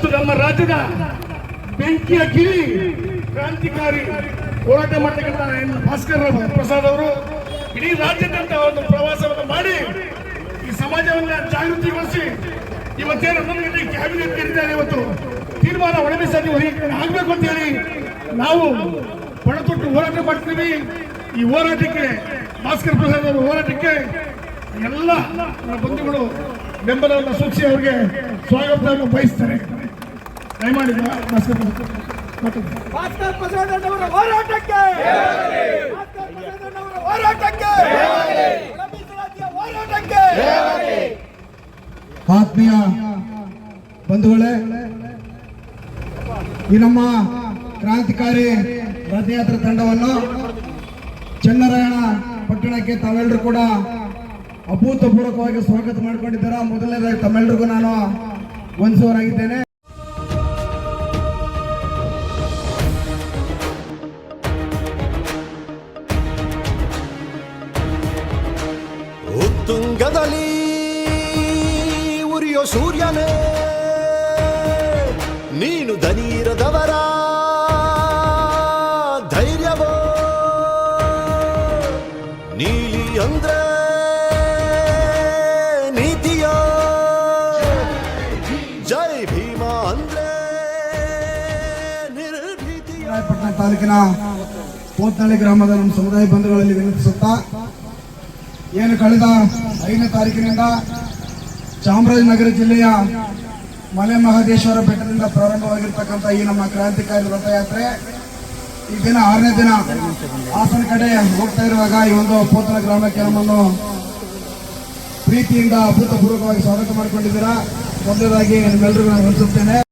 ಇವತ್ತು ನಮ್ಮ ರಾಜ್ಯದ ಬೆಂಕಿಯ ಗಿರಿ ಕ್ರಾಂತಿಕಾರಿ ಹೋರಾಟ ಮಾಡತಕ್ಕಂಥ ಭಾಸ್ಕರ್ ಪ್ರಸಾದ್ ಅವರು ಇಡೀ ರಾಜ್ಯದಂತ ಒಂದು ಪ್ರವಾಸವನ್ನು ಮಾಡಿ ಈ ಸಮಾಜವನ್ನ ಜಾಗೃತಿಗೊಳಿಸಿ ಇವತ್ತೇನು ನಮಗೆ ಕ್ಯಾಬಿನೆಟ್ ಕರೀತಾರೆ. ಇವತ್ತು ತೀರ್ಮಾನ ಒಳಮೀಸಾತಿ ಆಗ್ಬೇಕು ಅಂತ ಹೇಳಿ ನಾವು ಪಣತೊಟ್ಟು ಹೋರಾಟ ಮಾಡ್ತೀವಿ. ಈ ಹೋರಾಟಕ್ಕೆ ಭಾಸ್ಕರ್ ಪ್ರಸಾದ್ ಅವರ ಹೋರಾಟಕ್ಕೆ ಎಲ್ಲ ಬಂಧುಗಳು ಬೆಂಬಲವನ್ನು ಸೂಚಿಸಿ ಅವರಿಗೆ ಸ್ವಾಗತವನ್ನು ಬಯಸ್ತಾರೆ. ದಯಮಾಡಿ ಭಾಸ್ಕರ್ ಪ್ರಸಾದ್ ಅವರ ಹೋರಾಟಕ್ಕೆ ಆತ್ಮೀಯ ಬಂಧುಗಳೇ, ಈ ನಮ್ಮ ಕ್ರಾಂತಿಕಾರಿ ರಥಯಾತ್ರೆ ತಂಡವನ್ನು ಚನ್ನರಾಯಣ ಪಟ್ಟಣಕ್ಕೆ ತಾವೆಲ್ಲರೂ ಕೂಡ ಅಭೂತಪೂರ್ವಕವಾಗಿ ಸ್ವಾಗತ ಮಾಡಿಕೊಂಡಿದ್ದಾರೆ. ಮೊದಲನೇದಾಗಿ ತಮ್ಮೆಲ್ಲರಿಗೂ ನಾನು ವಂದಿಸುವವರಾಗಿದ್ದೇನೆ. ಉತ್ತುಂಗದಲ್ಲಿ ಉರಿಯೋ ಸೂರ್ಯನೇ, ನೀನು ದನೀರದವರ ಧೈರ್ಯವೋ, ನೀಲಿ ಅಂದ್ರೆ ನೀತಿಯೋ, ಜೈ ಭೀಮ ಅಂದ್ರೆ ನಿರ್ಭೀತಿಯ. ಪಟ್ಟಣ ತಾಲೂಕಿನ ಪೋತ್ನಳ್ಳಿ ಗ್ರಾಮದ ನಮ್ಮ ಸಮುದಾಯ ಬಂಧುಗಳಲ್ಲಿ ವಿನಂತಿಸುತ್ತಾ, ಏನು ಕಳೆದ 5ನೇ ತಾರೀಕಿನಿಂದ ಚಾಮರಾಜನಗರ ಜಿಲ್ಲೆಯ ಮಲೆ ಮಹದೇಶ್ವರ ಬೆಟ್ಟದಿಂದ ಪ್ರಾರಂಭವಾಗಿರ್ತಕ್ಕಂಥ ಈ ನಮ್ಮ ಕ್ರಾಂತಿಕಾರಿ ರಥಯಾತ್ರೆ ಈ ದಿನ 6ನೇ ದಿನ ಹಾಸನ ಕಡೆ ಹೋಗ್ತಾ ಇರುವಾಗ ಈ ಒಂದು ಪೋತನ ಗ್ರಾಮಕ್ಕೆ ನಮ್ಮನ್ನು ಪ್ರೀತಿಯಿಂದ ಅಭೂತಪೂರ್ವಕವಾಗಿ ಸ್ವಾಗತ ಮಾಡಿಕೊಂಡಿದ್ದೀರಾ. ಮೊದಲದಾಗಿ ನಿಮ್ಮೆಲ್ಲರಿಗೂ ನಾನು ವಂದಿಸುತ್ತೇನೆ.